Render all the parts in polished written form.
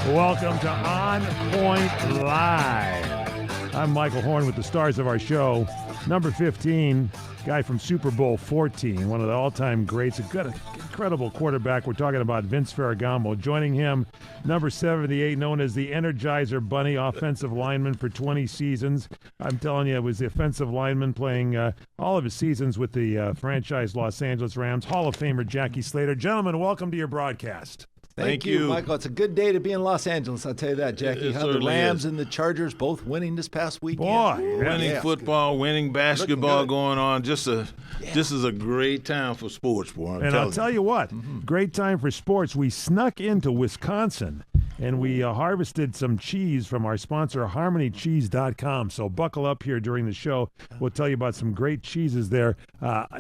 Welcome to On Point Live. I'm Michael Horn with the stars of our show. Number 15, guy from Super Bowl 14, one of the all-time greats, a good, incredible quarterback. We're talking about Vince Ferragamo. Joining him, number 78, known as the Energizer Bunny, offensive lineman for 20 seasons. I'm telling you, it was the offensive lineman playing all of his seasons with the franchise Los Angeles Rams. Hall of Famer Jackie Slater. Gentlemen, welcome to your broadcast. Thank you, Michael. It's a good day to be in Los Angeles, I'll tell you that, Jackie. How the Rams and the Chargers both winning this past weekend. Boy, winning football, winning basketball going on. This is a great time for sports, boy. I'll tell you what, great time for sports. We snuck into Wisconsin, and we harvested some cheese from our sponsor, HarmonyCheese.com. So buckle up here during the show. We'll tell you about some great cheeses there.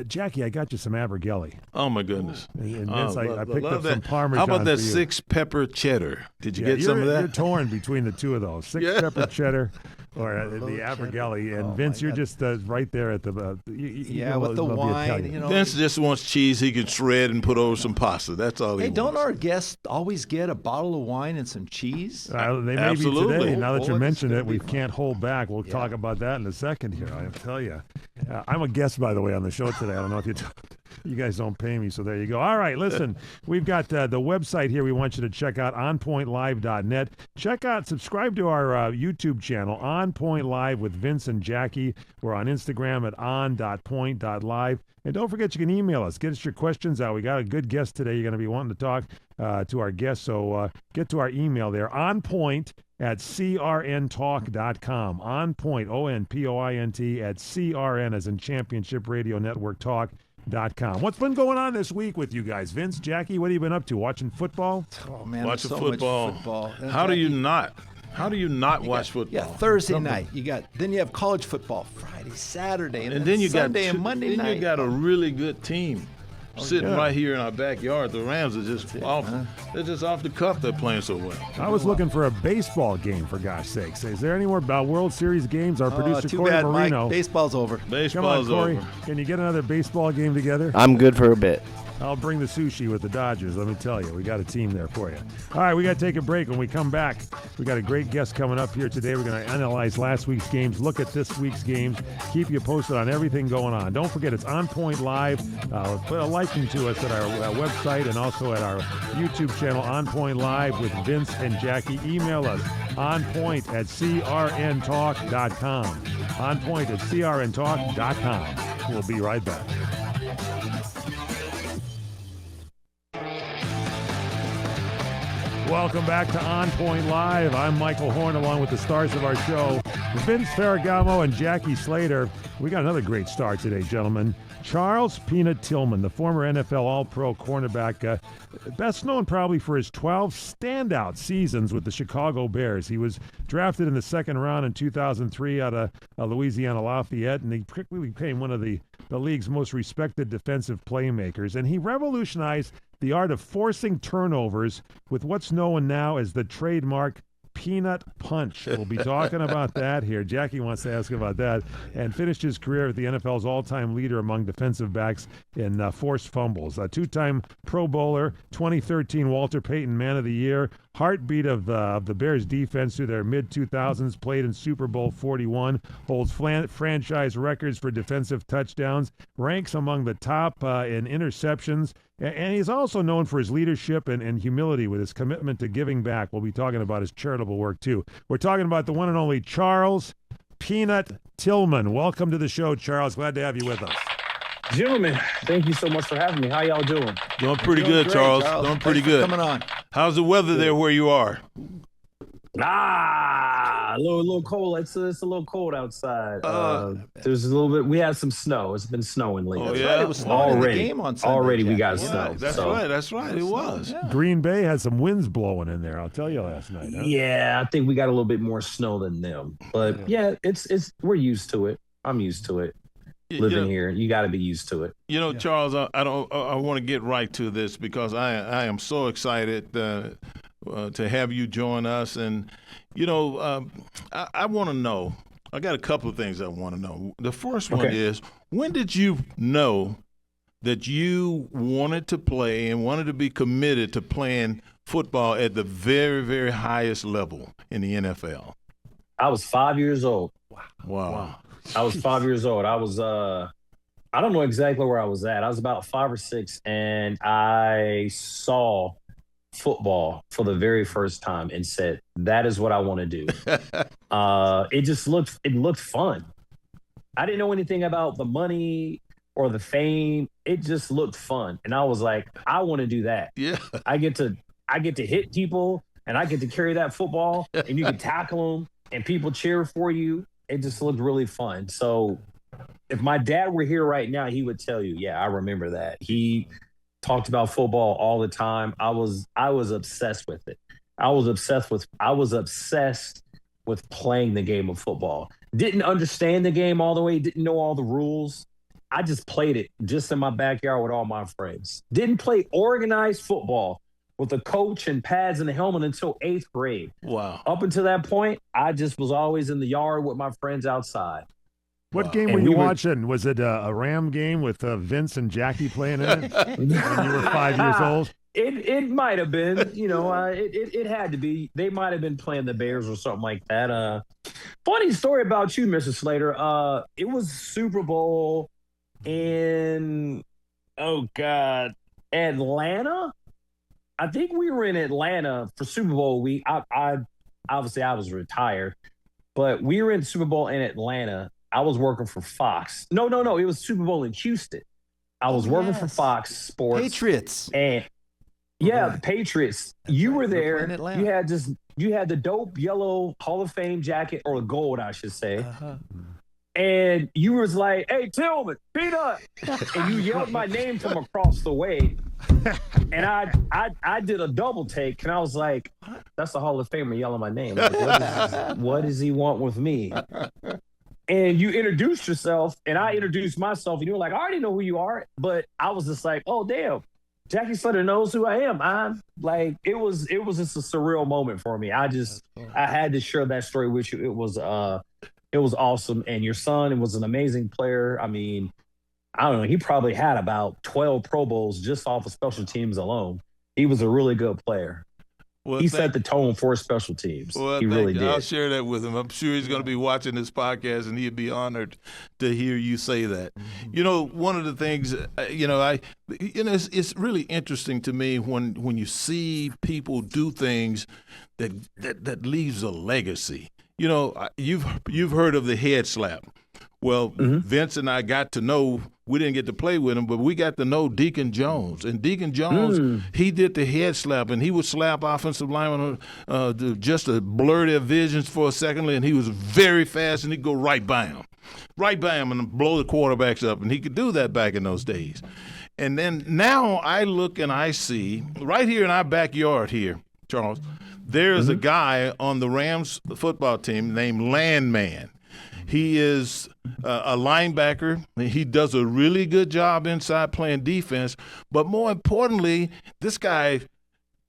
Jackie, I got you some Abergele. Oh, my goodness. And Vince, I picked up some Parmesan. How about that for you. 6-pepper cheddar? Did you get some of that? You're torn between the two of those, 6-pepper cheddar or the Abergele. And Vince, you're just right there at the with the wine. Vince just wants cheese he can shred and put over some pasta. That's all he wants. Don't our guests always get a bottle of wine and some cheese? They may Absolutely. be today. Now that you mention it, we can't hold back. We'll talk about that in a second here. I'll tell you. I'm a guest, by the way, on the show today. I don't know if you guys don't pay me, so there you go. All right, listen, we've got the website here we want you to check out, onpointlive.net. Subscribe to our YouTube channel, On Point Live with Vince and Jackie. We're on Instagram at on.point.live. And don't forget, you can email us. Get us your questions out. We got a good guest today. You're going to be wanting to talk to our guests, so get to our email there, onpoint@crntalk.com. Onpoint, ONPOINT, at CRN, as in Championship Radio Network Talk.com. What's been going on this week with you guys? Vince, Jackie, what have you been up to? Watching football? Oh, man, watching so football. Much football. How do you not watch football? Yeah, Thursday night. Then you have college football Friday, Saturday, and then you Sunday got and Monday night. Then you got a really good team sitting right here in our backyard. The Rams are just they're just off the cuff. They're playing so well. I was looking for a baseball game, for gosh sakes. Is there any more World Series games? Our producer, too Corey bad, Marino. Mike. Baseball's over. Baseball's Come on, Corey. over. Can you get another baseball game together? I'm good for a bit. I'll bring the sushi with the Dodgers, let me tell you. We got a team there for you. All right, we got to take a break. When we come back, we got a great guest coming up here today. We're going to analyze last week's games, look at this week's games, keep you posted on everything going on. Don't forget, it's On Point Live. Put a liking to us at our website and also at our YouTube channel, On Point Live with Vince and Jackie. Email us, onpoint@crntalk.com. Onpoint@crntalk.com. We'll be right back. Welcome back to On Point Live. I'm Michael Horn, along with the stars of our show, Vince Ferragamo and Jackie Slater. We got another great star today, gentlemen. Charles Peanut Tillman, the former NFL All-Pro cornerback, best known probably for his 12 standout seasons with the Chicago Bears. He was drafted in the second round in 2003 out of Louisiana Lafayette, and he quickly became one of the league's most respected defensive playmakers. And he revolutionized the art of forcing turnovers with what's known now as the trademark peanut punch. We'll be talking about that here. Jackie wants to ask about that. And finished his career as the NFL's all-time leader among defensive backs in forced fumbles. A two-time Pro Bowler, 2013 Walter Payton Man of the Year, heartbeat of the Bears defense through their mid-2000s, played in Super Bowl 41, holds franchise records for defensive touchdowns, ranks among the top in interceptions, and he's also known for his leadership and humility with his commitment to giving back. We'll be talking about his charitable work, too. We're talking about the one and only Charles Peanut Tillman. Welcome to the show, Charles. Glad to have you with us. Gentlemen, thank you so much for having me. How y'all doing? Doing pretty good, great, Charles. Charles. Doing pretty Thanks for good. coming on. How's the weather there where you are? A little cold. It's a little cold outside. There's a little bit. We had some snow. It's been snowing lately. Oh, That's yeah? right. It was snowing in the game on Sunday. Already we Jackie. got Yeah. snow. That's right. It was. Yeah. Green Bay had some winds blowing in there, I'll tell you, last night. Huh? Yeah, I think we got a little bit more snow than them. But yeah, it's we're used to it. I'm used to it. Living here, you got to be used to it. Charles, I want to get right to this because I am so excited to have you join us, and I want to know. I got a couple of things I want to know. The first one is, when did you know that you wanted to play and wanted to be committed to playing football at the very, very highest level in the NFL? I was 5 years old. Wow. I was 5 years old. I was I don't know exactly where I was at. I was about 5 or 6, and I saw football for the very first time and said, "That is what I want to do." It looked fun. I didn't know anything about the money or the fame. It just looked fun, and I was like, "I want to do that." Yeah. I get to hit people, and I get to carry that football, and you can tackle them, and people cheer for you. It just looked really fun. So if my dad were here right now, he would tell you, yeah, I remember that. He talked about football all the time. I was obsessed with it. I was obsessed with playing the game of football. Didn't understand the game all the way, didn't know all the rules. I just played it just in my backyard with all my friends. Didn't play organized football with a coach and pads and a helmet until 8th grade. Wow. Up until that point, I just was always in the yard with my friends outside. What game were you watching? Was it a Ram game with Vince and Jackie playing in it when you were 5 years old? It might have been. It had to be. They might have been playing the Bears or something like that. Funny story about you, Mr. Slater. It was Super Bowl in, Atlanta. I think we were in Atlanta for Super Bowl week. I obviously I was retired, but we were in Super Bowl in Atlanta. I was working for Fox. No. It was Super Bowl in Houston. I was working for Fox Sports. Patriots. And the Patriots. You were there. in Atlanta. You had the dope yellow Hall of Fame jacket, or gold, I should say. And you was like, "Hey, Tillman, Peanut," and you yelled my name from across the way. And I did a double take, and I was like, "That's the Hall of Famer yelling my name. Like, what does he want with me?" And you introduced yourself, and I introduced myself, and you were like, "I already know who you are," but I was just like, "Oh, damn, Jackie Slater knows who I am." I'm like, it was just a surreal moment for me. I had to share that story with you. It was awesome, and your son was an amazing player. I mean, I don't know. He probably had about 12 Pro Bowls just off of special teams alone. He was a really good player. Well, he set the tone for special teams. Well, he really did. I'll share that with him. I'm sure he's going to be watching this podcast, and he'd be honored to hear you say that. One of the things, it's really interesting to me when you see people do things that leaves a legacy. You've heard of the head slap. Well, Vince and I got to know, we didn't get to play with him, but we got to know Deacon Jones. And Deacon Jones, he did the head slap, and he would slap offensive linemen just to blur their visions for a second, and he was very fast, and he'd go right by him and blow the quarterbacks up. And he could do that back in those days. And then now I look and I see, right here in our backyard here, Charles, there's a guy on the Rams football team named Landman. He is a linebacker. He does a really good job inside playing defense. But more importantly, this guy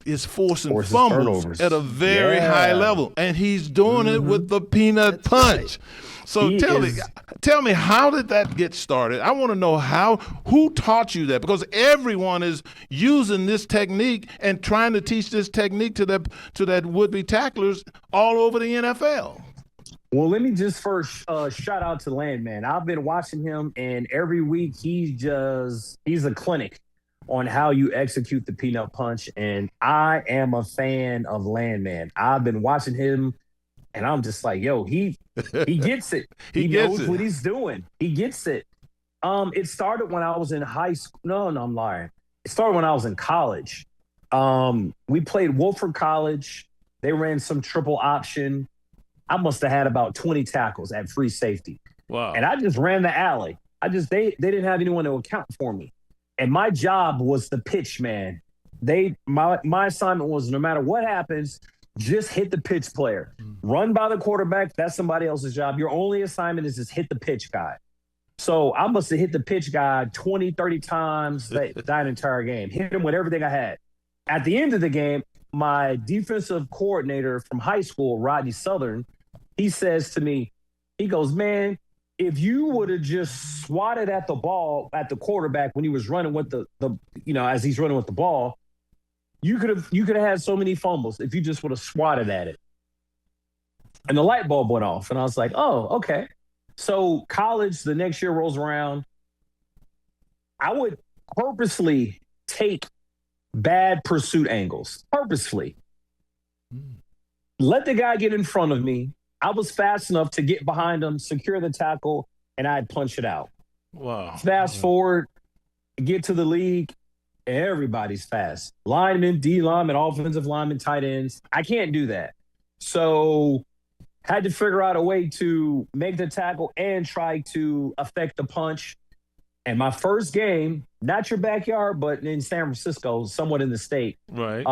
is forcing fumbles at a very high level. And he's doing it with the peanut punch. So tell me, how did that get started? I want to know who taught you that? Because everyone is using this technique and trying to teach this technique to that would-be tacklers all over the NFL. Well, let me just first shout out to Landman. I've been watching him, and every week he's a clinic on how you execute the peanut punch, and I am a fan of Landman. I've been watching him, and I'm just like, yo, he gets it. he knows what he's doing. He gets it. It started when I was in high school. No, I'm lying. It started when I was in college. We played Wolford College. They ran some triple option. I must have had about 20 tackles at free safety. Wow. And I just ran the alley. They didn't have anyone to account for me. And my job was the pitch man. My assignment was, no matter what happens, just hit the pitch player. Run by the quarterback, that's somebody else's job. Your only assignment is just hit the pitch guy. So I must have hit the pitch guy 20, 30 times that entire game. Hit him with everything I had. At the end of the game, my defensive coordinator from high school, Rodney Southern, he says to me, he goes, "Man, if you would have just swatted at the ball at the quarterback when he was running with the as he's running with the ball, you could have had so many fumbles if you just would have swatted at it. And the light bulb went off, and I was like, oh, okay. So college, the next year rolls around. I would purposely take bad pursuit angles, purposefully. Let the guy get in front of me. I was fast enough to get behind him, secure the tackle, and I'd punch it out. Wow. Fast forward, get to the league, everybody's fast. Linemen, D linemen, offensive linemen, tight ends. I can't do that. So had to figure out a way to make the tackle and try to affect the punch. And my first game, not your backyard, but in San Francisco, somewhat in the state. Right.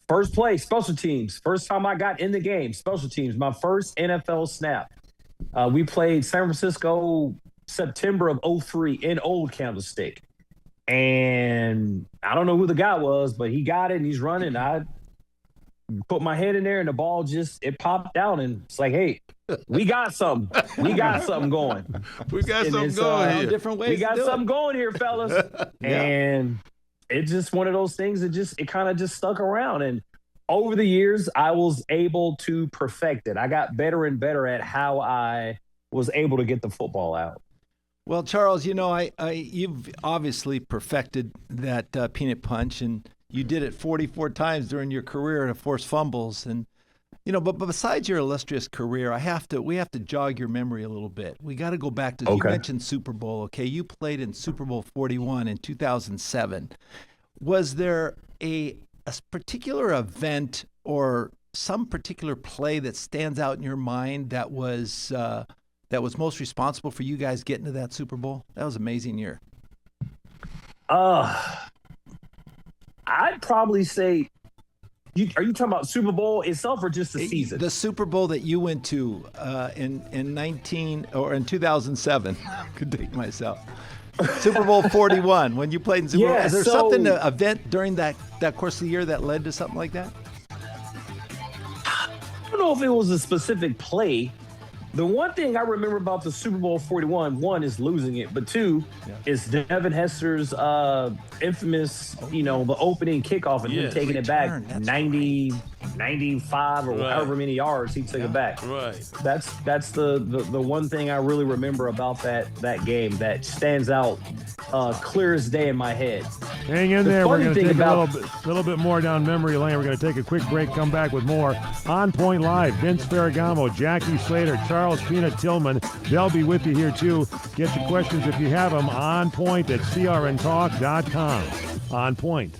First play, special teams. First time I got in the game, special teams. My first NFL snap. We played San Francisco September of 2003 in Old Candlestick. And I don't know who the guy was, but he got it and he's running. I put my head in there and the ball it popped out, and it's like, hey, we got something. We got something going. We got And something it's, going here. Different ways. We got to do something it. going here, fellas. And it's just one of those things that it kind of just stuck around. And over the years, I was able to perfect it. I got better and better at how I was able to get the football out. Well, Charles, you've obviously perfected that peanut punch, and you did it 44 times during your career to force fumbles. And but besides your illustrious career, we have to jog your memory a little bit. We got to go back to you mentioned Super Bowl. Okay, you played in Super Bowl 41 in 2007. Was there a particular event or some particular play that stands out in your mind that was most responsible for you guys getting to that Super Bowl? That was an amazing year. I'd probably say, are you talking about Super Bowl itself or just the season? The Super Bowl that you went to in 2007. Could date myself. Super Bowl 41 when you played in Super Bowl. Is there something, an event during that course of the year that led to something like that? I don't know if it was a specific play. The one thing I remember about the Super Bowl 41, one is losing it, but two is Devin Hester's infamous, the opening kickoff and him taking it back 90, 95 or however many yards he took it back. Right. That's the one thing I really remember about that game that stands out clear as day in my head. Hang in there. We're going to take a little bit more down memory lane. We're going to take a quick break, come back with more On Point Live. Vince Ferragamo, Jackie Slater, Charles Peanut Tillman. They'll be with you here, too. Get your questions if you have them on point at crntalk.com. On Point.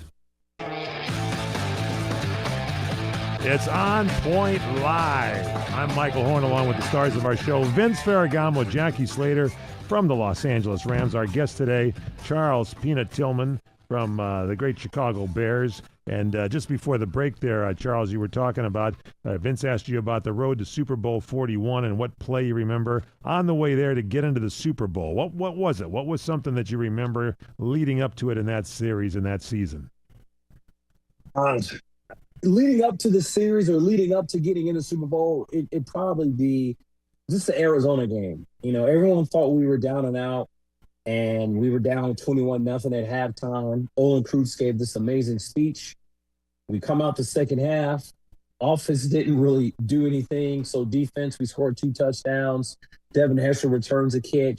It's On Point Live. I'm Michael Horn, along with the stars of our show, Vince Ferragamo, Jackie Slater from the Los Angeles Rams. Our guest today, Charles Peanut Tillman from the great Chicago Bears. And just before the break there, Charles, you were talking about, Vince asked you about the road to Super Bowl 41 and what play you remember on the way there to get into the Super Bowl. What was it? What was something that you remember leading up to it in that series, in that season? Leading up to the series or leading up to getting into Super Bowl, it'd probably be just the Arizona game. Everyone thought we were down and out, and we were down 21-0 at halftime. Olin Kreutz gave this amazing speech. We come out the second half. Offense didn't really do anything. So defense, we scored 2 touchdowns. Devin Hester returns a kick.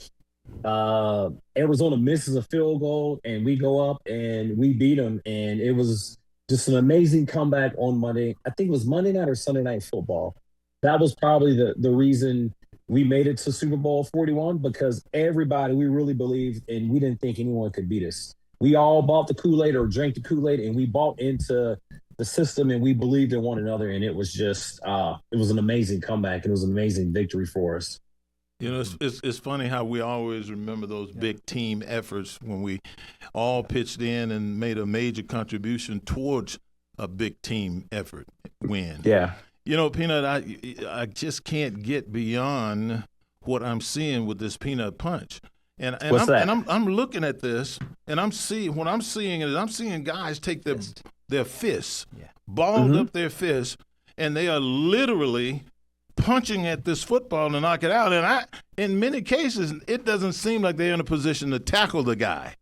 Arizona misses a field goal, and we go up and we beat them. And it was just an amazing comeback on Monday. I think it was Monday night or Sunday Night Football. That was probably the reason we made it to Super Bowl 41, because everybody, we really believed, and we didn't think anyone could beat us. We all bought the Kool-Aid or drank the Kool-Aid, and we bought into the system, and we believed in one another. And it was just, it was an amazing comeback. It was an amazing victory for us. It's funny how we always remember those big team efforts when we all pitched in and made a major contribution towards a big team effort win. Yeah. Peanut, I just can't get beyond what I'm seeing with this peanut punch. And I'm looking at this, and I'm seeing guys take their fists, balled up their fists, and they are literally punching at this football to knock it out. And in many cases, it doesn't seem like they're in a position to tackle the guy.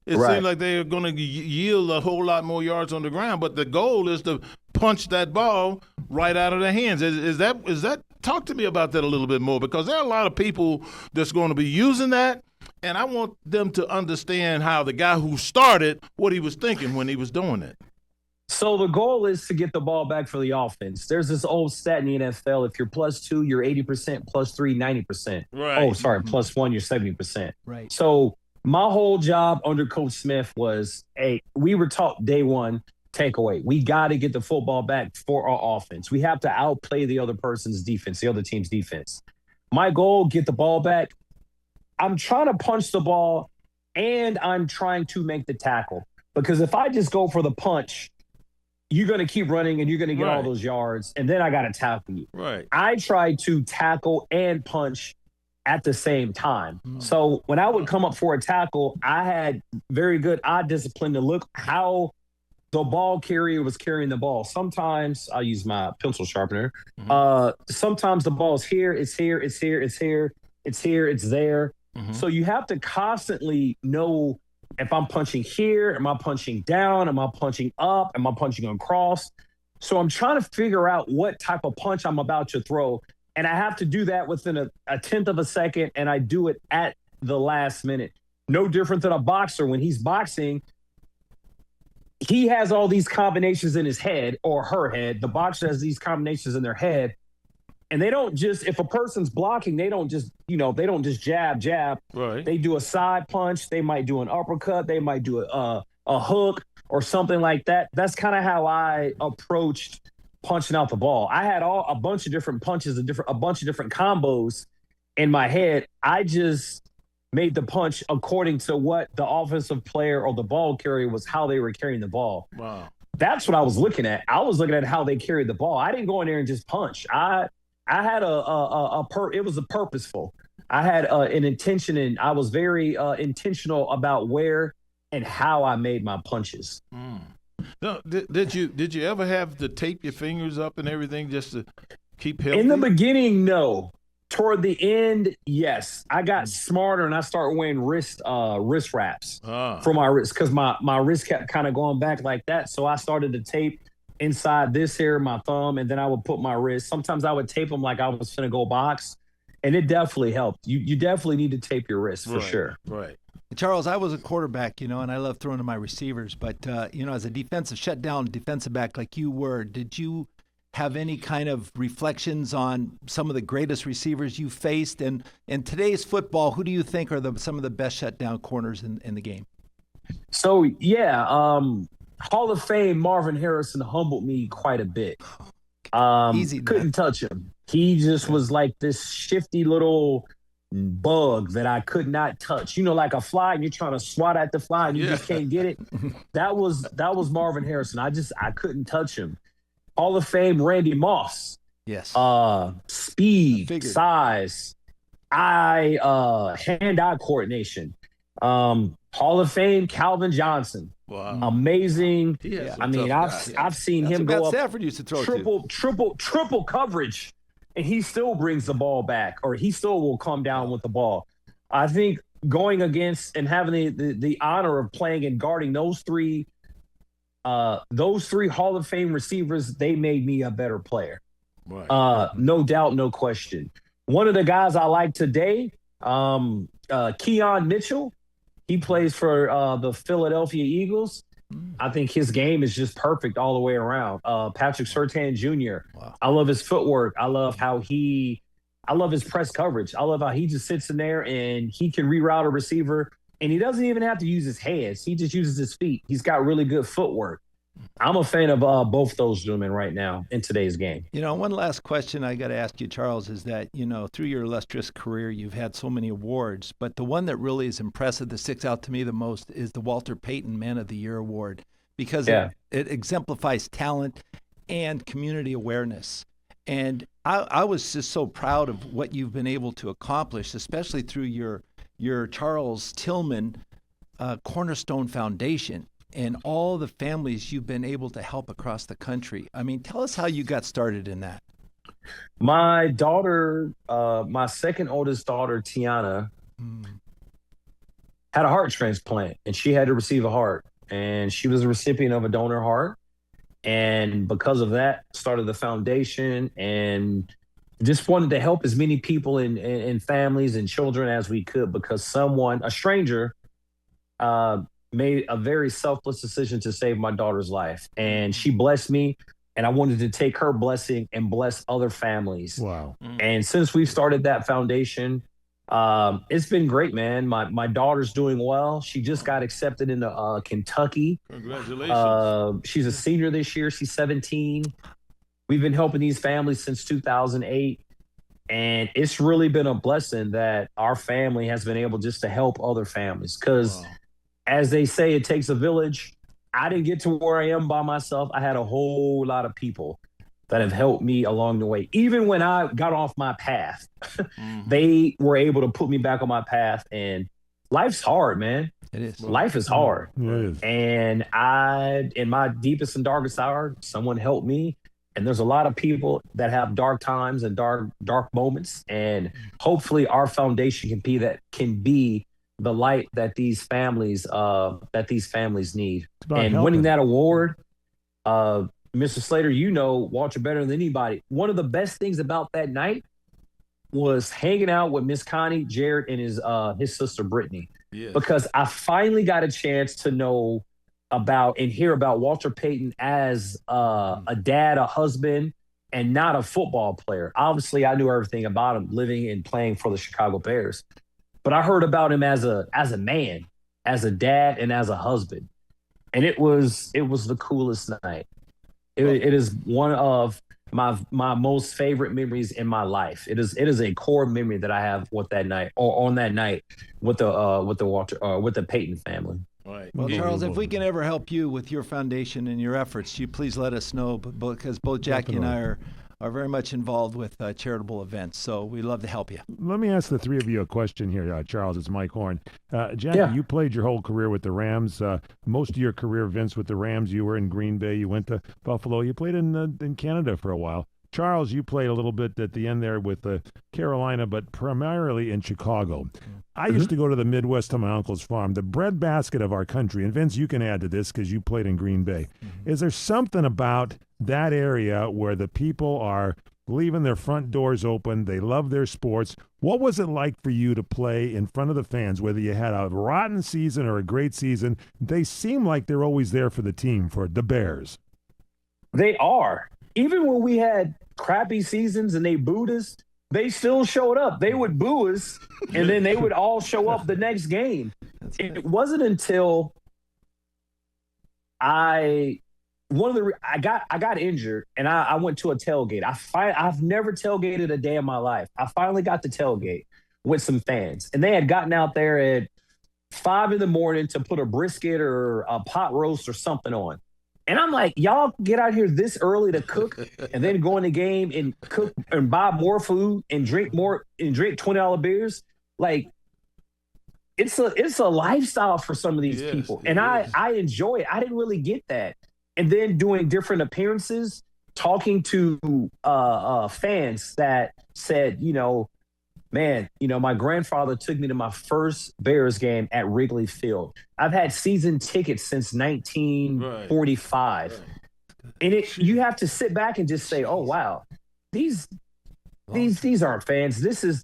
it Right. seems like they're going to yield a whole lot more yards on the ground. But the goal is to punch that ball right out of their hands. Is that? Talk to me about that a little bit more, because there are a lot of people that's going to be using that, and I want them to understand how the guy who started, what he was thinking when he was doing it. So the goal is to get the ball back for the offense. There's this old stat in the NFL. If you're +2, you're 80%, +3, 90%. Right. Oh, sorry, +1, you're 70%. Right. So my whole job under Coach Smith was, we were taught day one, takeaway. We got to get the football back for our offense. We have to outplay the other person's defense, the other team's defense. My goal, get the ball back. I'm trying to punch the ball, and I'm trying to make the tackle. Because if I just go for the punch, you're going to keep running and you're going to get all those yards, and then I got to tackle you. Right. I try to tackle and punch at the same time. So when I would come up for a tackle, I had very good eye discipline to look how the ball carrier was carrying the ball. Sometimes I'll use my pencil sharpener. Sometimes the ball's here, it's here, it's here, it's here, it's here, it's there. So you have to constantly know, if I'm punching here, am I punching down? Am I punching up? Am I punching across? So I'm trying to figure out what type of punch I'm about to throw. And I have to do that within a tenth of a second, and I do it at the last minute. No different than a boxer. When he's boxing, he has all these combinations in his head, or her head. The boxer has these combinations in their head. And they don't just, if a person's blocking, they don't just jab. Right. They do a side punch. They might do an uppercut. They might do a hook or something like that. That's kind of how I approached punching out the ball. I had a bunch of different punches, a bunch of different combos in my head. I just made the punch according to what the offensive player or the ball carrier was, how they were carrying the ball. Wow. That's what I was looking at. I was looking at how they carried the ball. I didn't go in there and just punch. I had it was a purposeful. I had an intention, and I was very intentional about where and how I made my punches. No, did you ever have to tape your fingers up and everything just to keep healthy? In the beginning, no. Toward the end, yes. I got smarter, and I started wearing wrist wraps for my wrist, because my wrist kept kind of going back like that. So I started to tape inside this here, my thumb, and then I would put my wrist. Sometimes I would tape them like I was going to go box, and it definitely helped. You definitely need to tape your wrist for sure. Right. Charles, I was a quarterback, and I love throwing to my receivers. But, as a defensive shutdown defensive back like you were, did you have any kind of reflections on some of the greatest receivers you faced? And in today's football, who do you think are some of the best shutdown corners in the game? So, yeah, Hall of Fame Marvin Harrison humbled me quite a bit. Easy. Couldn't touch him. He just was like this shifty little bug that I could not touch. Like a fly, and you're trying to swat at the fly and you just can't get it. That was Marvin Harrison. I couldn't touch him. Hall of Fame Randy Moss. Yes. Speed, size, hand-eye coordination. Hall of Fame Calvin Johnson. Wow. Amazing. Yeah. I mean, I've seen him go up Stafford used to throw triple coverage, and he still brings the ball back, or he still will come down with the ball. I think going against and having the honor of playing and guarding those three Hall of Fame receivers, they made me a better player. Right. No doubt, no question. One of the guys I like today, Keon Mitchell. He plays for the Philadelphia Eagles. I think his game is just perfect all the way around. Patrick Surtain Jr. Wow. I love his footwork. I love his press coverage. I love how he just sits in there and he can reroute a receiver, and he doesn't even have to use his hands. He just uses his feet. He's got really good footwork. I'm a fan of both those gentlemen right now in today's game. One last question I got to ask you, Charles, is that, through your illustrious career, you've had so many awards, but the one that really is impressive, that sticks out to me the most, is the Walter Payton Man of the Year Award, because it exemplifies talent and community awareness. And I was just so proud of what you've been able to accomplish, especially through your Charles Tillman Cornerstone Foundation and all the families you've been able to help across the country. I mean, tell us how you got started in that. My daughter, my second oldest daughter, Tiana, had a heart transplant, and she had to receive a heart. And she was a recipient of a donor heart. And because of that, started the foundation and just wanted to help as many people and families and children as we could, because a stranger, made a very selfless decision to save my daughter's life. And she blessed me, and I wanted to take her blessing and bless other families. Wow. And since we've started that foundation, it's been great, man. My daughter's doing well. She just got accepted into Kentucky. Congratulations. She's a senior this year. She's 17. We've been helping these families since 2008. And it's really been a blessing that our family has been able just to help other families. Because as they say, it takes a village. I didn't get to where I am by myself. I had a whole lot of people that have helped me along the way. Even when I got off my path, they were able to put me back on my path. And life's hard, man. It is. Life is hard. It is. And in my deepest and darkest hour, someone helped me. And there's a lot of people that have dark times and dark moments. And hopefully our foundation can be the light that these families need. And winning that award, Mr. Slater, Walter better than anybody. One of the best things about that night was hanging out with Miss Connie, Jared, and his sister Brittany. Yes. Because I finally got a chance to know about and hear about Walter Payton as a dad, a husband, and not a football player. Obviously, I knew everything about him living and playing for the Chicago Bears. But I heard about him as a man, as a dad, and as a husband. And it was the coolest night. It is one of my most favorite memories in my life. It is a core memory that I have with that night, or on that night with the Payton family. Right. Well, Charles, if we can ever help you with your foundation and your efforts, you please let us know, because both Jackie and I are very much involved with charitable events, so we'd love to help you. Let me ask the three of you a question here, Charles. It's Mike Horn. Jackie, you played your whole career with the Rams. Most of your career, Vince, with the Rams, you were in Green Bay. You went to Buffalo. You played in Canada for a while. Charles, you played a little bit at the end there with Carolina, but primarily in Chicago. I used to go to the Midwest to my uncle's farm, the breadbasket of our country. And Vince, you can add to this because you played in Green Bay. Is there something about that area where the people are leaving their front doors open? They love their sports. What was it like for you to play in front of the fans, whether you had a rotten season or a great season? They seem like they're always there for the team, for the Bears. They are. Even when we had crappy seasons and they booed us, they still showed up. They would boo us, and then they would all show up the next game. It wasn't until I got injured, and I went to a tailgate. I've never tailgated a day in my life. I finally got to tailgate with some fans, and they had gotten out there at 5 a.m. to put a brisket or a pot roast or something on. And I'm like, y'all get out here this early to cook and then go in the game and cook and buy more food and drink $20 beers. Like, it's a lifestyle for some of these people. And I enjoy it. I didn't really get that. And then doing different appearances, talking to fans that said, man, my grandfather took me to my first Bears game at Wrigley Field. I've had season tickets since 1945. Right. And you have to sit back and just say, oh, wow, these aren't fans. This is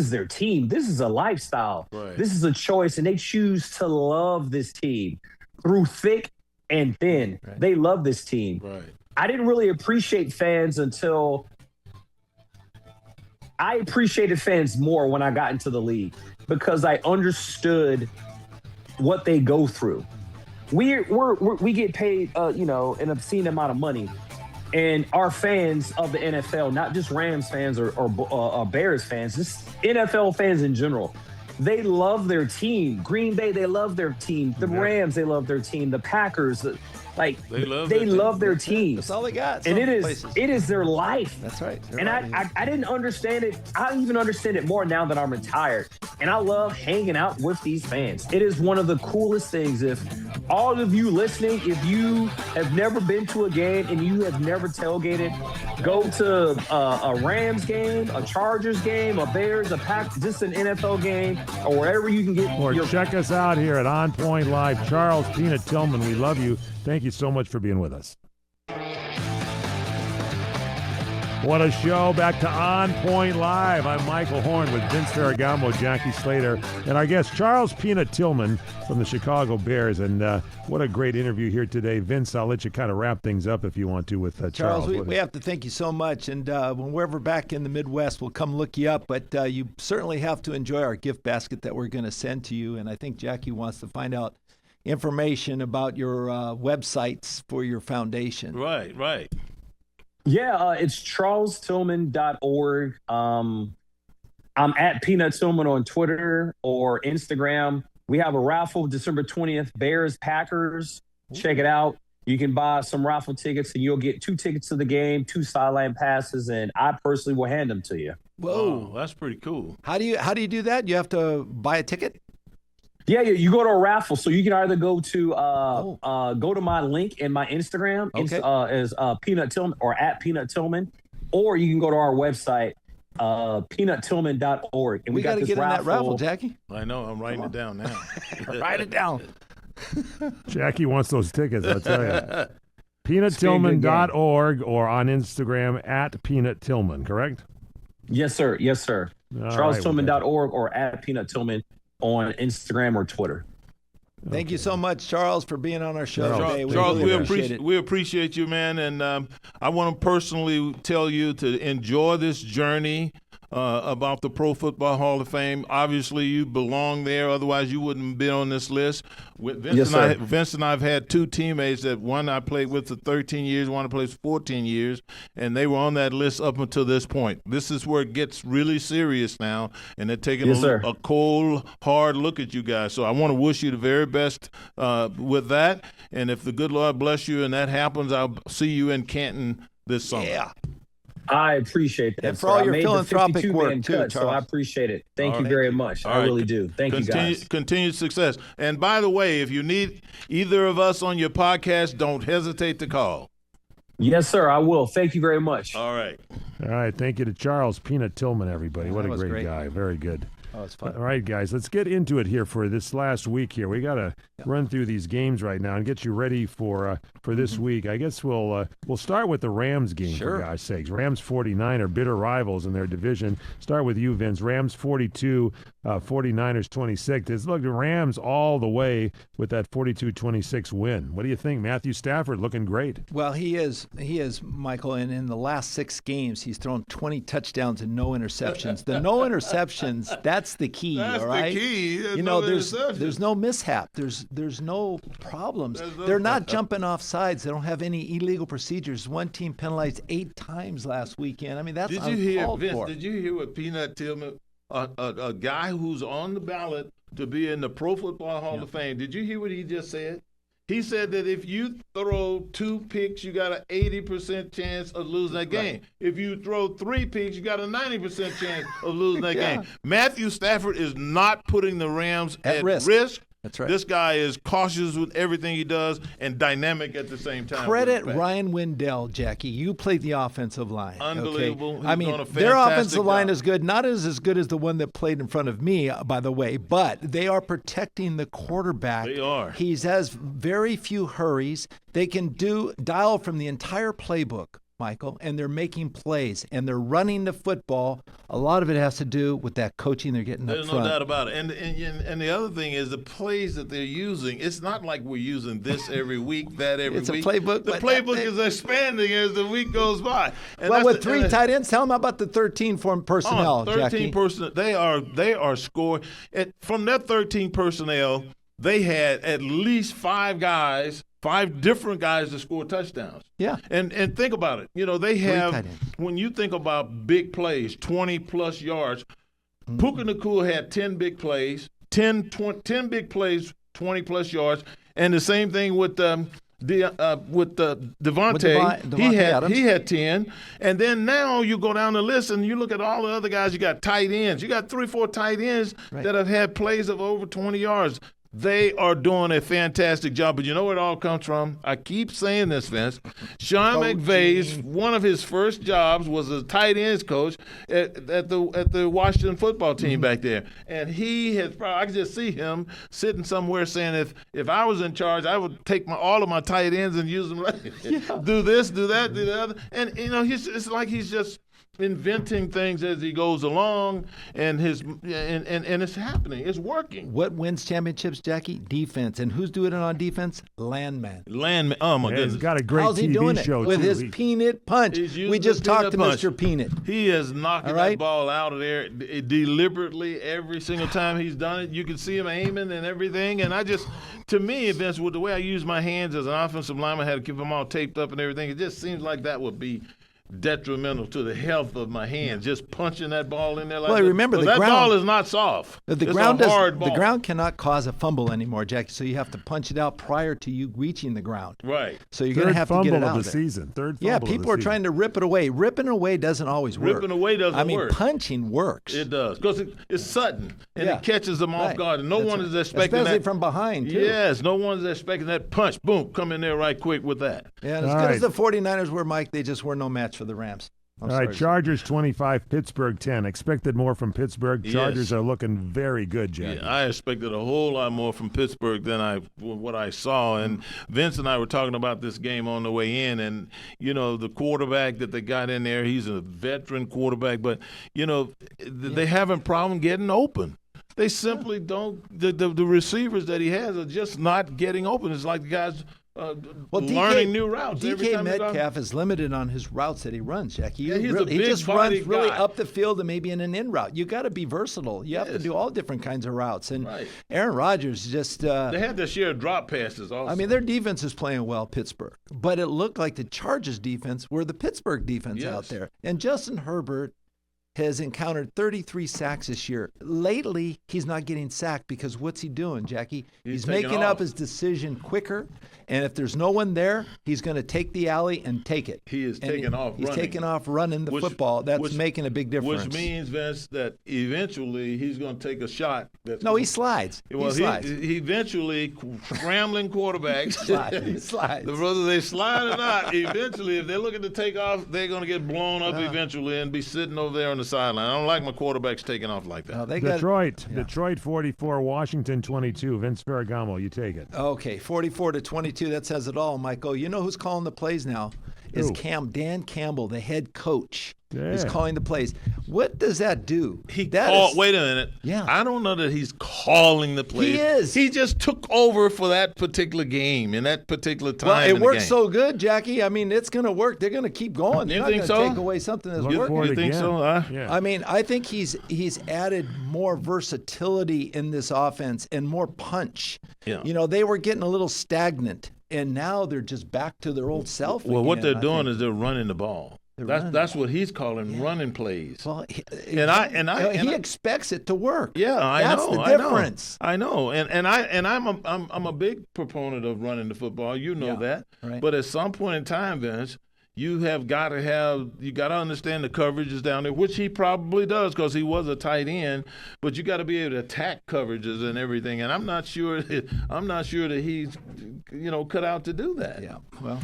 their team. This is a lifestyle. Right. This is a choice. And they choose to love this team through thick and thin. Right. They love this team. Right. I didn't really appreciate fans until I appreciated fans more when I got into the league, because I understood what they go through. We get paid, an obscene amount of money, and our fans of the NFL, not just Rams fans or Bears fans, just NFL fans in general, they love their team. Green Bay, they love their team. The Rams, they love their team. The Packers, they love their team. That's all they got. And it is their life. That's right. And I didn't understand it. I even understand it more now that I'm retired. And I love hanging out with these fans. It is one of the coolest things. If all of you listening, if you have never been to a game and you have never tailgated, go to a Rams game, a Chargers game, a Bears, a Pack, just an NFL game, or wherever you can get Or your check us out here at On Point Live. Charles Peanut Tillman, we love you. Thank you so much for being with us. What a show. Back to On Point Live. I'm Michael Horn with Vince Ferragamo, Jackie Slater, and our guest, Charles Peanut Tillman from the Chicago Bears. And what a great interview here today. Vince, I'll let you kind of wrap things up if you want to with Charles. We have to thank you so much. And when we're ever back in the Midwest, we'll come look you up. But you certainly have to enjoy our gift basket that we're going to send to you. And I think Jackie wants to find out information about your websites for your foundation. Right. Yeah, it's charlestillman.org. I'm at Peanut Tillman on Twitter or Instagram. We have a raffle December 20th, Bears Packers. Check it out. You can buy some raffle tickets and you'll get 2 tickets to the game, 2 sideline passes, and I personally will hand them to you. Whoa, that's pretty cool. How do you do that? You have to buy a ticket? Yeah, you go to a raffle, so you can either go to go to my link in my Instagram, is Peanut Tillman or at Peanut Tillman, or you can go to our website, peanuttillman.org. And we got to get in that raffle, Jackie. I know. I'm writing it down now. Write it down. Jackie wants those tickets, I'll tell you. peanuttillman.org or on Instagram at Peanut Tillman, correct? Yes, sir. charlestillman.org or at Peanut Tillman on Instagram or Twitter. Thank you so much, Charles, for being on our show today. Charles, really we appreciate you, man. And I want to personally tell you to enjoy this journey about the Pro Football Hall of Fame. Obviously, you belong there. Otherwise, you wouldn't be on this list. Vince and I have had 2 teammates that one I played with for 13 years, one I played for 14 years, and they were on that list up until this point. This is where it gets really serious now, and they're taking a cold, hard look at you guys. So I want to wish you the very best with that. And if the good Lord bless you and that happens, I'll see you in Canton this summer. Yeah. I appreciate that. And for all your philanthropic work, too, Charles. So I appreciate it. Thank you very much. I really do. Thank you, guys. Continued success. And by the way, if you need either of us on your podcast, don't hesitate to call. Yes, sir. I will. Thank you very much. All right. Thank you to Charles Peanut Tillman, everybody. What a great guy. Very good. Oh, it's fun. All right, guys, let's get into it here for this last week here. We got to run through these games right now and get you ready for this week. I guess we'll start with the Rams game, for God's sakes. Rams 49 are bitter rivals in their division. Start with you, Vince. Rams 42, 49ers 26. Look, the Rams all the way with that 42-26 win. What do you think? Matthew Stafford looking great. Well, he is, Michael, and in the last 6 games, he's thrown 20 touchdowns and no interceptions. The no interceptions, that's the key, all right? That's the key. There's no mishap. There's no problems. They're not jumping off sides. They don't have any illegal procedures. One team penalized 8 times last weekend. I mean, that's uncalled for. Did you hear what Peanut Tillman, a guy who's on the ballot to be in the Pro Football Hall of Fame, did you hear what he just said? He said that if you throw 2 picks, you got an 80% chance of losing that game. If you throw 3 picks, you got a 90% chance of losing that game. Matthew Stafford is not putting the Rams at risk. That's right. This guy is cautious with everything he does and dynamic at the same time. Credit Ryan Wendell, Jackie. You played the offensive line. Unbelievable. Okay? I mean, their offensive line is good. Not as good as the one that played in front of me, by the way, but they are protecting the quarterback. They are. He has very few hurries. They can dial from the entire playbook, Michael, and they're making plays, and they're running the football. A lot of it has to do with that coaching they're getting up front. There's no doubt about it. And the other thing is the plays that they're using. It's not like we're using this every week, that every week. It's a playbook. The playbook is expanding as the week goes by. And well, with 3 tight ends, tell them about the 13 personnel, 13 personnel. They are scoring. From that 13 personnel, they had at least 5 different guys to score touchdowns. Yeah. And think about it. You know, they have, when you think about big plays, 20-plus yards, Puka Nacua had 10 big plays, 10 big plays, 20-plus yards, and the same thing with Devontae. He had 10. And then now you go down the list and you look at all the other guys. You got tight ends. You got 3-4 tight ends that have had plays of over 20 yards. They are doing a fantastic job. But you know where it all comes from? I keep saying this, Vince. Sean McVay's, one of his first jobs was a tight ends coach at the Washington football team back there. And he has probably, I can just see him sitting somewhere saying, if I was in charge, I would take all of my tight ends and use them. Do this, do that, do the other. And, it's like he's just inventing things as he goes along, and it's happening. It's working. What wins championships, Jackie? Defense. And who's doing it on defense? Landman. Oh, my goodness. He's got a great How's he TV doing show, it? With too. his peanut punch. We just talked to Mr. Peanut. He is knocking that ball out of there deliberately every single time he's done it. You can see him aiming and everything. And to me, Vince, with the way I use my hands as an offensive lineman, I had to keep them all taped up and everything. It just seems like that would be detrimental to the health of my hands, just punching that ball in there like that. Remember, that ball is not soft. It's a hard ball. The ground cannot cause a fumble anymore, Jackie, so you have to punch it out prior to you reaching the ground. Right. So you're going to have to get it out of the season. Third fumble Yeah, of the people are season. trying to rip it away. Ripping away doesn't always work. Ripping away doesn't work. Punching works. It does, because it's sudden, and it catches them off guard, and no one is expecting Especially that. from behind, too. Yes, no one's expecting that punch. Boom, come in there right quick with that. Yeah, and as good as the 49ers were, Mike, they just were no match for the Rams. All right, Chargers 25, Pittsburgh 10. Expected more from Pittsburgh. Chargers are looking very good, Jackie. Yeah, I expected a whole lot more from Pittsburgh than what I saw. And Vince and I were talking about this game on the way in, and the quarterback that they got in there, he's a veteran quarterback, but they having problem getting open. They simply don't. The receivers that he has are just not getting open. It's like the guys. Learning new routes. DK Metcalf is limited on his routes that he runs, Jackie. He just runs really guy. up the field and maybe in an in route. You got to be versatile. You have to do all different kinds of routes. And Aaron Rodgers just they had to share drop passes also. I mean, their defense is playing well, Pittsburgh. But it looked like the Chargers defense were the Pittsburgh defense out there. And Justin Herbert has encountered 33 sacks this year. Lately, he's not getting sacked because what's he doing, Jackie? He's making up his decision quicker, and if there's no one there, he's going to take the alley and take it. He is taking off running. He's taking off running the football. That's making a big difference. Which means, Vince, that eventually he's going to take a shot. He slides. Well, he eventually, scrambling quarterbacks. He slides. Whether they slide or not, eventually, if they're looking to take off, they're going to get blown up eventually and be sitting over there on the sideline. I don't like my quarterbacks taking off like that. Detroit 44, Washington 22. Vince Ferragamo, you take it. Okay, 44-22. That says it all, Michael. You know who's calling the plays now? Is Dan Campbell, the head coach, is calling the plays. What does that do? Wait a minute. Yeah. I don't know that he's calling the plays. He is. He just took over for that particular game in that particular time. Well, it worked so good, Jackie. I mean, it's going to work. They're going to keep going. They're You not think going to so? take away something that's working. You think so? Yeah. I mean, I think he's added more versatility in this offense and more punch. Yeah. They were getting a little stagnant, and now they're just back to their old self. Well, what they're doing is is they're running the ball. That's what he's calling running plays. Well, he expects it to work. Yeah, That's the difference. I know, and I'm a big proponent of running the football. You know that. Right. But at some point in time, Vince, you got to understand the coverages down there, which he probably does because he was a tight end. But you got to be able to attack coverages and everything. And I'm not sure that he's cut out to do that. Yeah. Well,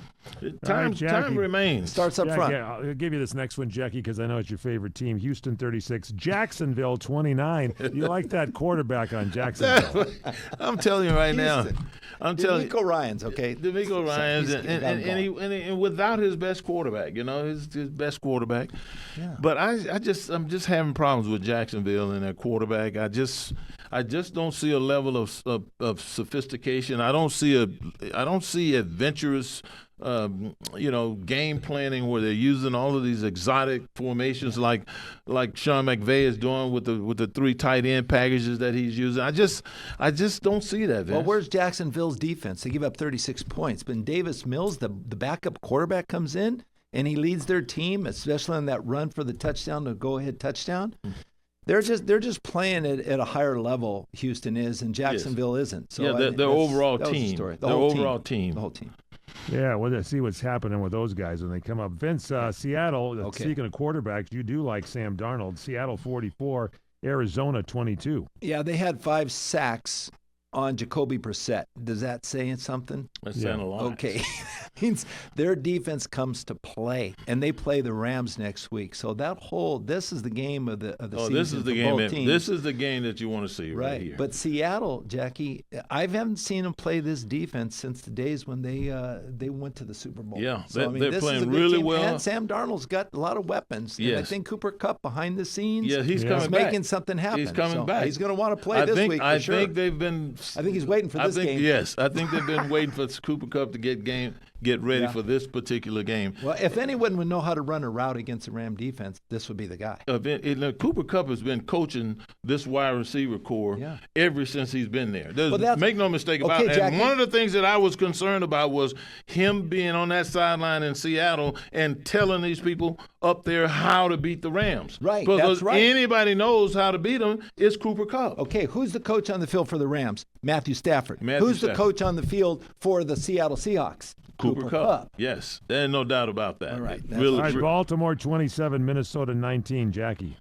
time remains. Starts up front. Yeah, I'll give you this next one, Jackie, because I know it's your favorite team. Houston 36, Jacksonville 29. You like that quarterback on Jacksonville? I'm telling you right now. I'm telling you. DeMeco Ryans, okay. DeMeco Ryans, and without his best quarterback, his best quarterback. Yeah. But I'm just having problems with Jacksonville and their quarterback. I just don't see a level of sophistication. I don't see adventurous game planning where they're using all of these exotic formations like Sean McVay is doing with the three tight end packages that he's using. I just don't see that, Vince. Well, where's Jacksonville's defense? They give up 36 points. But Davis Mills, the backup quarterback, comes in and he leads their team, especially on that run for the touchdown, the go-ahead touchdown. They're just playing it at a higher level. Houston is, and Jacksonville isn't. So their overall team. The whole team. Yeah, we'll see what's happening with those guys when they come up. Vince, Seattle, speaking of quarterbacks, you do like Sam Darnold. Seattle 44, Arizona 22. Yeah, they had 5 sacks on Jacoby Brissett. Does that say something? That's saying a lot. Okay. Means their defense comes to play, and they play the Rams next week. So this is the game of the season. This is the for game. both teams. This is the game that you want to see right here. But Seattle, Jackie, I haven't seen them play this defense since the days when they went to the Super Bowl. Yeah, so, they're this playing is a good really team. well. And Sam Darnold's got a lot of weapons. Yes. And I think Cooper Kupp behind the scenes. Yeah, he's Yeah. coming is back. making something happen. He's coming So back. He's going to want to play I this think, week. I for sure. think they've been. I think he's waiting for this game. Yes, I think they've been waiting for Cooper Kupp to get ready for this particular game. Well, if anyone would know how to run a route against the Ram defense, this would be the guy. Cooper Kupp has been coaching this wide receiver core ever since he's been there. Make no mistake about it. Jackie. And one of the things that I was concerned about was him being on that sideline in Seattle and telling these people up there how to beat the Rams. Right, Because that's right. anybody knows how to beat them, it's Cooper Kupp. Okay, who's the coach on the field for the Rams? Matthew Stafford. Matthew Who's Stafford. the coach on the field for the Seattle Seahawks? Cooper Kupp. Yes, there's no doubt about that. All right, All right, Baltimore 27, Minnesota 19. Jackie.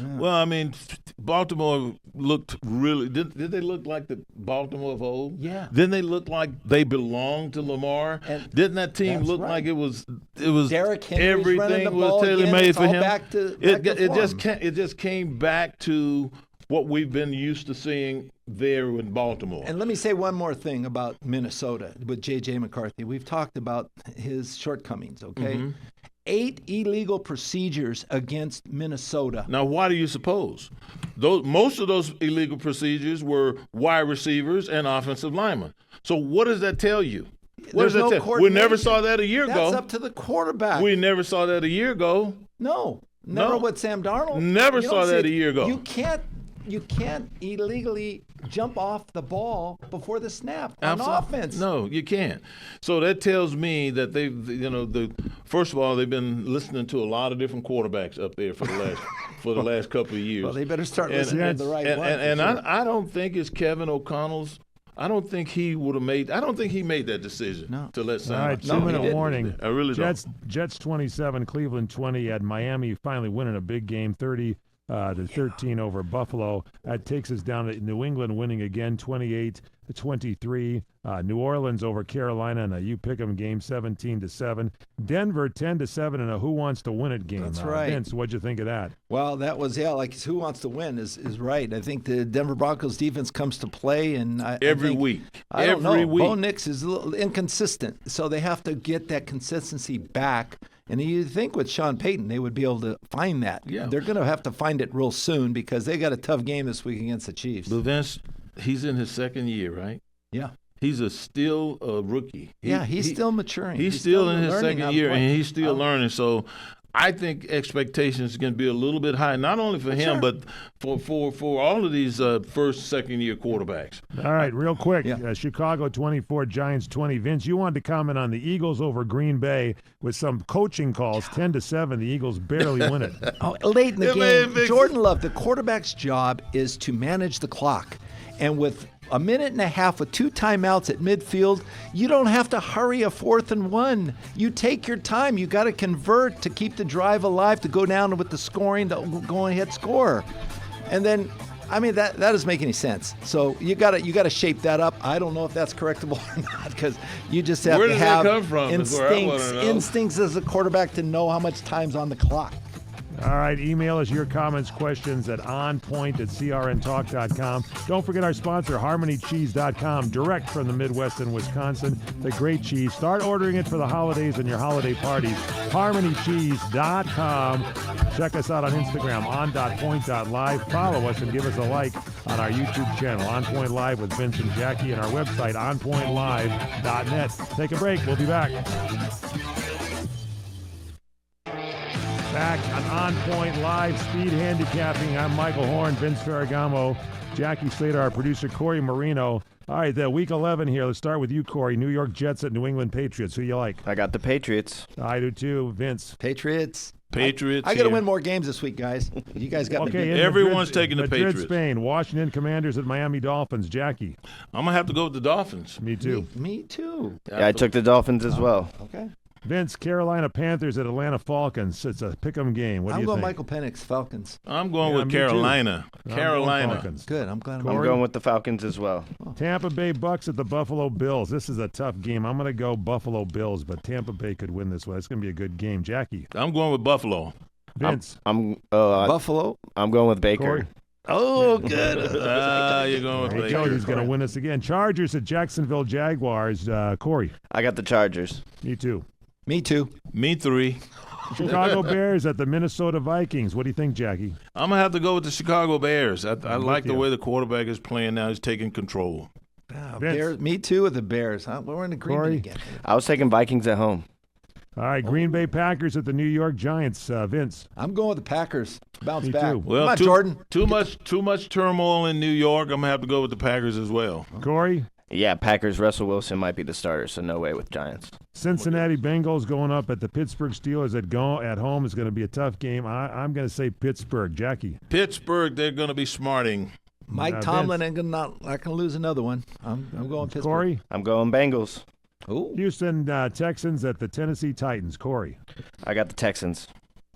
Well, I mean, Baltimore looked really. Did they look like the Baltimore of old? Yeah. Didn't they look like they belonged to Lamar? And didn't that team that's look right. like it was Derrick Henry's running the everything ball was tailor again. made It's for all him? back to It just came back to what we've been used to seeing there in Baltimore. And let me say one more thing about Minnesota with J.J. McCarthy. We've talked about his shortcomings, okay? Mm-hmm. 8 illegal procedures against Minnesota. Now, why do you suppose? Most of those illegal procedures were wide receivers and offensive linemen. So what does that tell you? What There's does no that tell? We never saw that a year ago. That's up to the quarterback. We never saw that a year ago. No, never with Sam Darnold. Never You saw don't see that it. a year ago. You can't illegally jump off the ball before the snap on offense. No, you can't. So that tells me that first of all, they've been listening to a lot of different quarterbacks up there for the last couple of years. Well, they better start listening to the right one. And sure. I don't think it's Kevin O'Connell's. I don't think he would have made. I don't think he made that decision to let Sam. All right, 2-minute warning. I really don't. Jets 27, Cleveland 20 at Miami, finally winning a big game, 30-13 over Buffalo. That takes us down to New England winning again, 28-23. New Orleans over Carolina in a you pick 'em game, 17-7. Denver 10-7 in a who wants to win it game. That's right. Vince, what'd you think of that? Well, that was like who wants to win is right. I think the Denver Broncos defense comes to play, and Every week. I don't know. Every week. Bo Nix is a little inconsistent, so they have to get that consistency back. And you think with Sean Payton, they would be able to find that. Yeah. They're going to have to find it real soon because they got a tough game this week against the Chiefs. But Vince, he's in his second year, right? Yeah. He's still a rookie. He's still maturing. He's still in his learning how second to year, play. and he's still learning. So I think expectations can be a little bit high, not only for him, but for all of these first, second-year quarterbacks. All right, real quick, Yeah. Chicago 24, Giants 20. Vince, you wanted to comment on the Eagles over Green Bay with some coaching calls, 10-7. The Eagles barely win it. Late in the Yeah, game, man, Jordan Love, the quarterback's job is to manage the clock. And with a minute and a half with 2 timeouts at midfield, you don't have to hurry a 4th and 1. You take your time. You got to convert to keep the drive alive, to go down with the scoring, the go-ahead score. And then, I mean, that doesn't make any sense. So you got to shape that up. I don't know if that's correctable or not because you just have Where to does that have come from is where I wanna know. instincts as a quarterback to know how much time's on the clock. All right, email us your comments, questions at onpoint@crntalk.com. Don't forget our sponsor, HarmonyCheese.com, direct from the Midwest and Wisconsin. The great cheese. Start ordering it for the holidays and your holiday parties. HarmonyCheese.com. Check us out on Instagram, on.point.live. Follow us and give us a like on our YouTube channel, On Point Live with Vince and Jackie, and our website, onpointlive.net. Take a break. We'll be back. Back on Point Live Speed Handicapping. I'm Michael Horn, Vince Ferragamo, Jackie Slater, our producer, Corey Marino. All right, week 11 here. Let's start with you, Corey. New York Jets at New England Patriots. Who you like? I got the Patriots. I do too. Vince. Patriots. I got to win more games this week, guys. You guys got Okay, me. in Everyone's Madrid, taking the Madrid, Patriots. Spain. Washington Commanders at Miami Dolphins. Jackie. I'm going to have to go with the Dolphins. Me too. Me too. Yeah, I took the Dolphins as well. Okay. Vince, Carolina Panthers at Atlanta Falcons. It's a pick'em game. What do I'm you going think? Michael Penix, Falcons. I'm going Yeah, with me too. Carolina. I'm going Carolina. Falcons. Good. I'm glad. Corey? I'm going with the Falcons as well. Tampa Bay Bucks at the Buffalo Bills. This is a tough game. I'm going to go Buffalo Bills, but Tampa Bay could win this one. It's going to be a good game. Jackie, I'm going with Buffalo. Vince, Buffalo. I'm going with Baker. Corey. Oh, good. You're going with There you Baker. go. He's going to win us again. Chargers at Jacksonville Jaguars. Corey, I got the Chargers. me too. Me too. Me 3. Chicago Bears at the Minnesota Vikings. What do you think, Jackie? I'm going to have to go with the Chicago Bears. I like the you. way the quarterback is playing now. He's taking control. Vince. Bears. Me too with the Bears. Huh? We're in agreement Corey? again. I was taking Vikings at home. All right, Green Bay Packers at the New York Giants. Vince, I'm going with the Packers. Bounce Me back. too. Well, Come on, Jordan. Too much turmoil in New York. I'm going to have to go with the Packers as well. Corey, Yeah, Packers. Russell Wilson might be the starter, so no way with Giants. Cincinnati Bengals going up at the Pittsburgh Steelers at home is going to be a tough game. I'm going to say Pittsburgh. Jackie, Pittsburgh, they're going to be smarting. Mike Tomlin ain't gonna not gonna lose another one. I'm going Pittsburgh. Corey, I'm going Bengals. Ooh. Houston Texans at the Tennessee Titans. Corey, I got the Texans.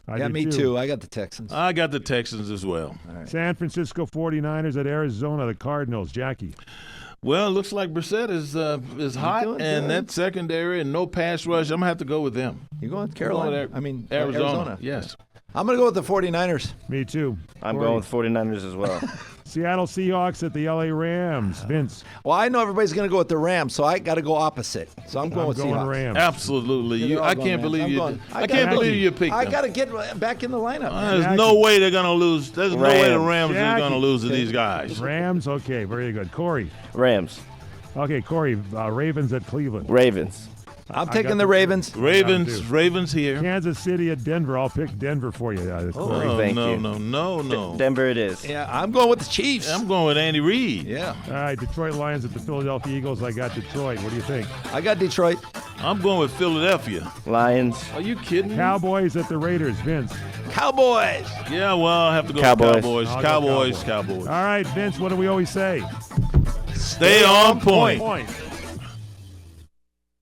I Yeah, do me too. I got the Texans. I got the Texans as well. San Francisco 49ers at Arizona, the Cardinals. Jackie, Well, it looks like Brissett is hot, doing and good. that secondary and no pass rush. I'm going to have to go with them. You going I'm Carolina? going with I mean Arizona. Yes. I'm gonna go with the 49ers. me too. I'm Corey. going with 49ers as well. Seattle Seahawks at the LA Rams. Vince, Well, I know everybody's gonna go with the Rams, so I got to go opposite. So I'm going I'm with going Seahawks. Rams. Absolutely. They're all I going can't Rams. believe I'm you. going- I can't believe you picked I them. got to get back in the lineup. There's Jackie. no way they're going to lose. There's no way the Rams. Rams are Jackie. going to lose to these guys. Rams. Okay, very good. Corey. Rams. Okay, Corey. Ravens at Cleveland. Ravens. I'm I taking got the the- Ravens. Ravens here. Kansas City at Denver. I'll pick Denver for you. Corey. Oh, Thank no, you. no. Denver it is. Yeah, I'm going with the Chiefs. I'm going with Andy Reid. Yeah, All right, Detroit Lions at the Philadelphia Eagles. I got Detroit. What do you think? I got Detroit. I'm going with Philadelphia. Lions. Are you kidding me? Cowboys at the Raiders. Vince. Cowboys. Yeah, well, I have to go Cowboys. with Cowboys. I'll go Cowboys, Cowboys. Cowboys. All right, Vince, what do we always say? Stay on point. Point.